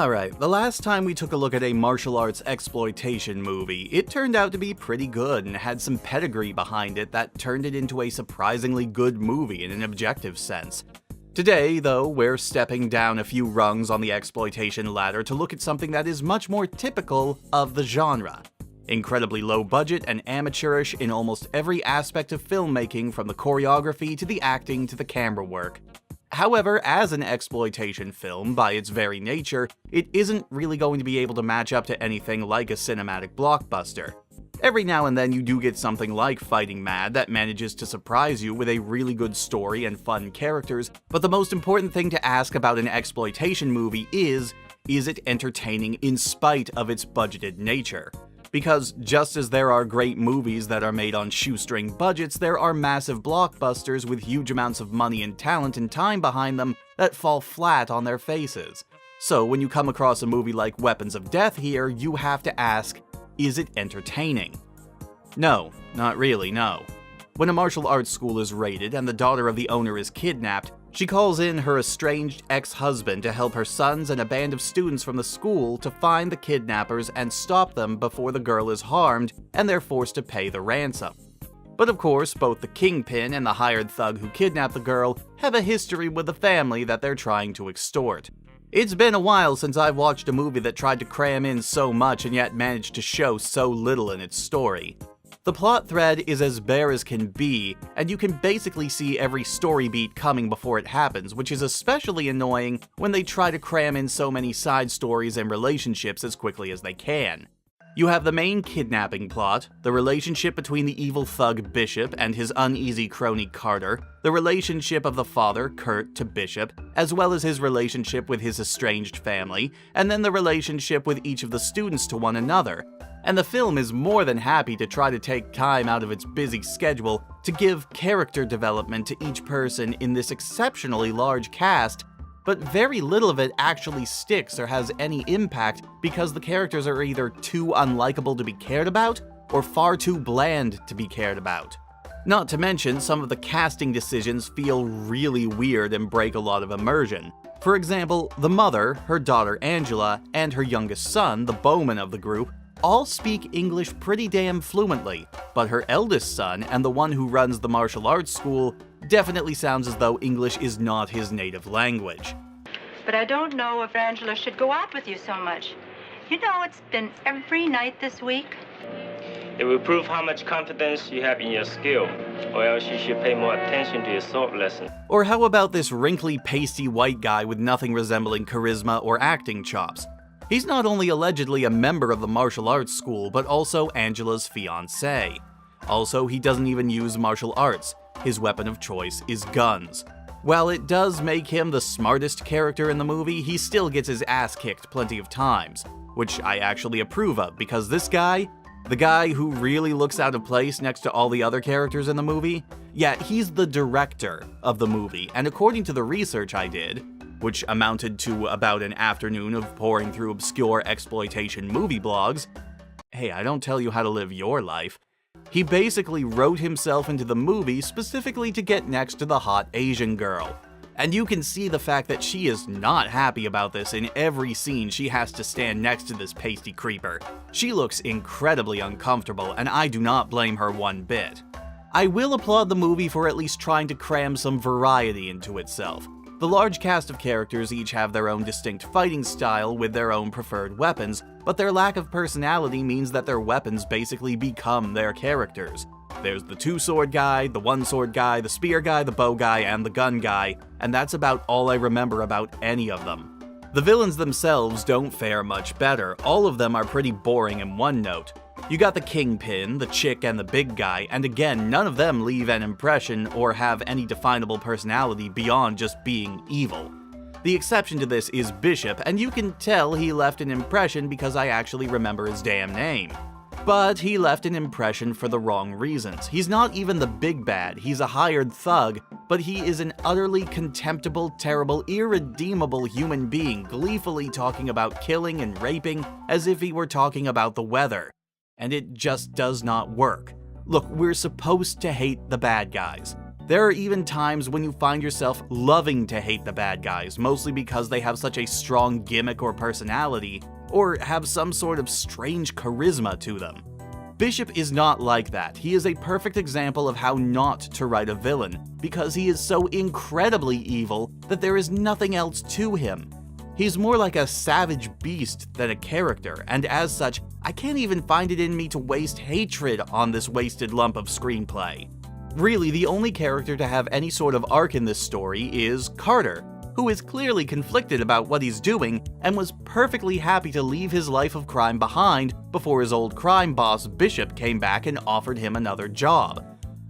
Alright, the last time we took a look at a martial arts exploitation movie, it turned out to be pretty good and had some pedigree behind it that turned it into a surprisingly good movie in an objective sense. Today, though, we're stepping down a few rungs on the exploitation ladder to look at something that is much more typical of the genre. Incredibly low budget and amateurish in almost every aspect of filmmaking, from the choreography to the acting to the camera work. However, as an exploitation film, by its very nature, it isn't really going to be able to match up to anything like a cinematic blockbuster. Every now and then you do get something like Fighting Mad that manages to surprise you with a really good story and fun characters, but the most important thing to ask about an exploitation movie is it entertaining in spite of its budgeted nature? Because just as there are great movies that are made on shoestring budgets, there are massive blockbusters with huge amounts of money and talent and time behind them that fall flat on their faces. So when you come across a movie like Weapons of Death here, you have to ask, is it entertaining? No, not really, no. When a martial arts school is raided and the daughter of the owner is kidnapped, she calls in her estranged ex-husband to help her sons and a band of students from the school to find the kidnappers and stop them before the girl is harmed and they're forced to pay the ransom. But of course, both the kingpin and the hired thug who kidnapped the girl have a history with the family that they're trying to extort. It's been a while since I've watched a movie that tried to cram in so much and yet managed to show so little in its story. The plot thread is as bare as can be, and you can basically see every story beat coming before it happens, which is especially annoying when they try to cram in so many side stories and relationships as quickly as they can. You have the main kidnapping plot, the relationship between the evil thug Bishop and his uneasy crony Carter, the relationship of the father, Kurt, to Bishop, as well as his relationship with his estranged family, and then the relationship with each of the students to one another. And the film is more than happy to try to take time out of its busy schedule to give character development to each person in this exceptionally large cast, but very little of it actually sticks or has any impact because the characters are either too unlikable to be cared about or far too bland to be cared about. Not to mention, some of the casting decisions feel really weird and break a lot of immersion. For example, the mother, her daughter Angela, and her youngest son, the bowman of the group, all speak English pretty damn fluently, but her eldest son, and the one who runs the martial arts school, definitely sounds as though English is not his native language. But I don't know if Angela should go out with you so much. You know, it's been every night this week. It will prove how much confidence you have in your skill, or else you should pay more attention to your sword lesson. Or how about this wrinkly, pasty white guy with nothing resembling charisma or acting chops? He's not only allegedly a member of the martial arts school, but also Angela's fiancé. Also, he doesn't even use martial arts. His weapon of choice is guns. While it does make him the smartest character in the movie, he still gets his ass kicked plenty of times, which I actually approve of, because this guy, the guy who really looks out of place next to all the other characters in the movie, yeah, he's the director of the movie, and according to the research I did, which amounted to about an afternoon of poring through obscure exploitation movie blogs, hey, I don't tell you how to live your life, he basically wrote himself into the movie specifically to get next to the hot Asian girl. And you can see the fact that she is not happy about this in every scene she has to stand next to this pasty creeper. She looks incredibly uncomfortable, and I do not blame her one bit. I will applaud the movie for at least trying to cram some variety into itself. The large cast of characters each have their own distinct fighting style with their own preferred weapons, but their lack of personality means that their weapons basically become their characters. There's the two-sword guy, the one-sword guy, the spear guy, the bow guy, and the gun guy, and that's about all I remember about any of them. The villains themselves don't fare much better. All of them are pretty boring in one note. You got the kingpin, the chick, and the big guy, and again, none of them leave an impression or have any definable personality beyond just being evil. The exception to this is Bishop, and you can tell he left an impression because I actually remember his damn name. But he left an impression for the wrong reasons. He's not even the big bad, he's a hired thug, but he is an utterly contemptible, terrible, irredeemable human being gleefully talking about killing and raping as if he were talking about the weather. And it just does not work. Look, we're supposed to hate the bad guys. There are even times when you find yourself loving to hate the bad guys, mostly because they have such a strong gimmick or personality, or have some sort of strange charisma to them. Bishop is not like that. He is a perfect example of how not to write a villain, because he is so incredibly evil that there is nothing else to him. He's more like a savage beast than a character, and as such, I can't even find it in me to waste hatred on this wasted lump of screenplay. Really, the only character to have any sort of arc in this story is Carter, who is clearly conflicted about what he's doing and was perfectly happy to leave his life of crime behind before his old crime boss Bishop came back and offered him another job.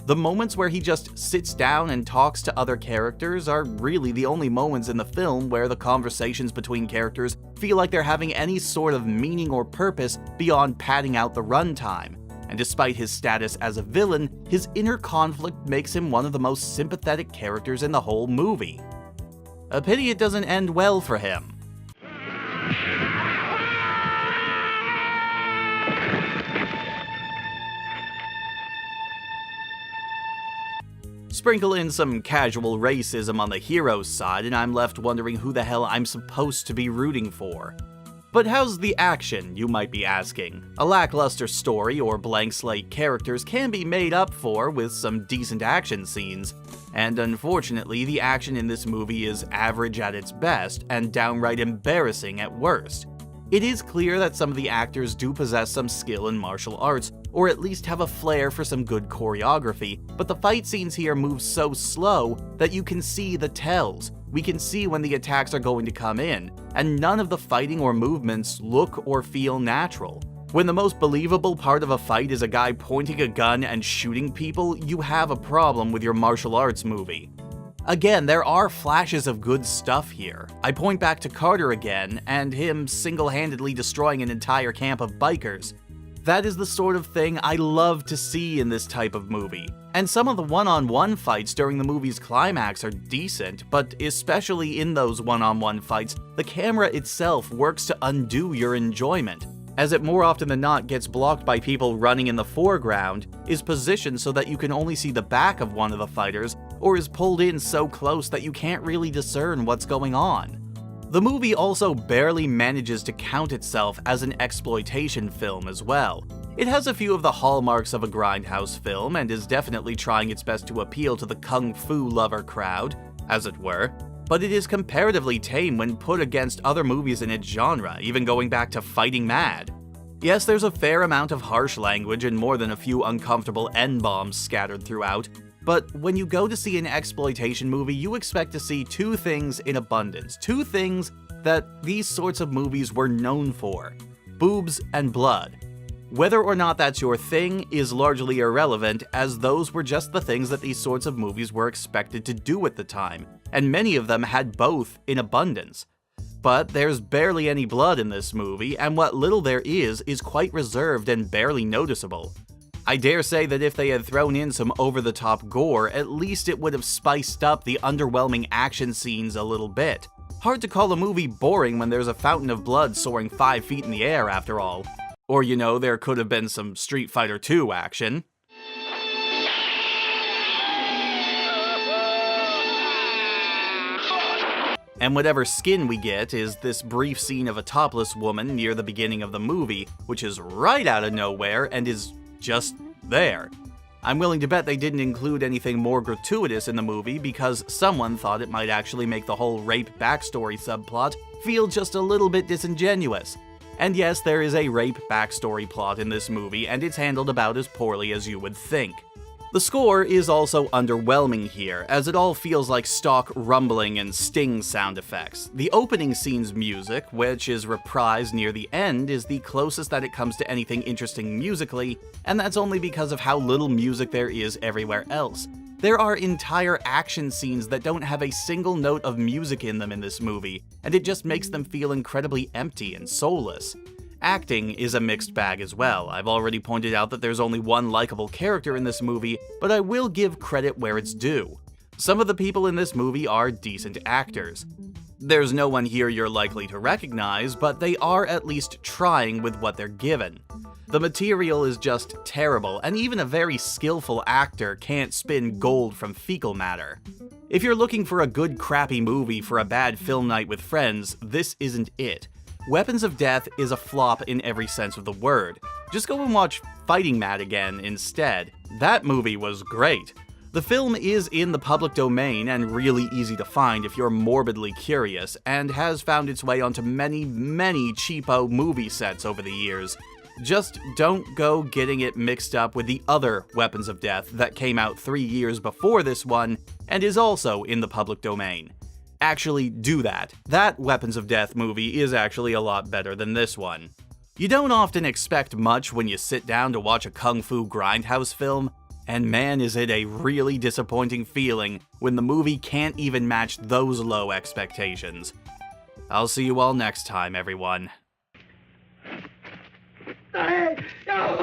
The moments where he just sits down and talks to other characters are really the only moments in the film where the conversations between characters feel like they're having any sort of meaning or purpose beyond padding out the runtime. And despite his status as a villain, his inner conflict makes him one of the most sympathetic characters in the whole movie. A pity it doesn't end well for him. Sprinkle in some casual racism on the hero's side, and I'm left wondering who the hell I'm supposed to be rooting for. But how's the action, you might be asking? A lackluster story or blank slate characters can be made up for with some decent action scenes, and unfortunately the action in this movie is average at its best and downright embarrassing at worst. It is clear that some of the actors do possess some skill in martial arts, or at least have a flair for some good choreography, but the fight scenes here move so slow that you can see the tells. We can see when the attacks are going to come in, and none of the fighting or movements look or feel natural. When the most believable part of a fight is a guy pointing a gun and shooting people, you have a problem with your martial arts movie. Again, there are flashes of good stuff here. I point back to Carter again, and him single-handedly destroying an entire camp of bikers. That is the sort of thing I love to see in this type of movie. And some of the one-on-one fights during the movie's climax are decent, but especially in those one-on-one fights, the camera itself works to undo your enjoyment, as it more often than not gets blocked by people running in the foreground, is positioned so that you can only see the back of one of the fighters, or is pulled in so close that you can't really discern what's going on. The movie also barely manages to count itself as an exploitation film as well. It has a few of the hallmarks of a grindhouse film and is definitely trying its best to appeal to the kung fu lover crowd, as it were, but it is comparatively tame when put against other movies in its genre, even going back to Fighting Mad. Yes, there's a fair amount of harsh language and more than a few uncomfortable N-bombs scattered throughout, but when you go to see an exploitation movie, you expect to see two things in abundance. Two things that these sorts of movies were known for: boobs and blood. Whether or not that's your thing is largely irrelevant, as those were just the things that these sorts of movies were expected to do at the time, and many of them had both in abundance. But there's barely any blood in this movie, and what little there is quite reserved and barely noticeable. I dare say that if they had thrown in some over-the-top gore, at least it would have spiced up the underwhelming action scenes a little bit. Hard to call a movie boring when there's a fountain of blood soaring 5 feet in the air, after all. Or, you know, there could have been some Street Fighter II action. And whatever skin we get is this brief scene of a topless woman near the beginning of the movie, which is right out of nowhere and is just there. I'm willing to bet they didn't include anything more gratuitous in the movie because someone thought it might actually make the whole rape backstory subplot feel just a little bit disingenuous. And yes, there is a rape backstory plot in this movie, and it's handled about as poorly as you would think. The score is also underwhelming here, as it all feels like stock rumbling and sting sound effects. The opening scene's music, which is reprised near the end, is the closest that it comes to anything interesting musically, and that's only because of how little music there is everywhere else. There are entire action scenes that don't have a single note of music in them in this movie, and it just makes them feel incredibly empty and soulless. Acting is a mixed bag as well. I've already pointed out that there's only one likable character in this movie, but I will give credit where it's due. Some of the people in this movie are decent actors. There's no one here you're likely to recognize, but they are at least trying with what they're given. The material is just terrible, and even a very skillful actor can't spin gold from fecal matter. If you're looking for a good crappy movie for a bad film night with friends, this isn't it. Weapons of Death is a flop in every sense of the word. Just go and watch Fighting Mad again instead. That movie was great. The film is in the public domain and really easy to find if you're morbidly curious, and has found its way onto many, many cheapo movie sets over the years. Just don't go getting it mixed up with the other Weapons of Death that came out 3 years before this one and is also in the public domain. Actually do that. That Weapons of Death movie is actually a lot better than this one. You don't often expect much when you sit down to watch a Kung Fu Grindhouse film, and man is it a really disappointing feeling when the movie can't even match those low expectations. I'll see you all next time, everyone. Hey, no!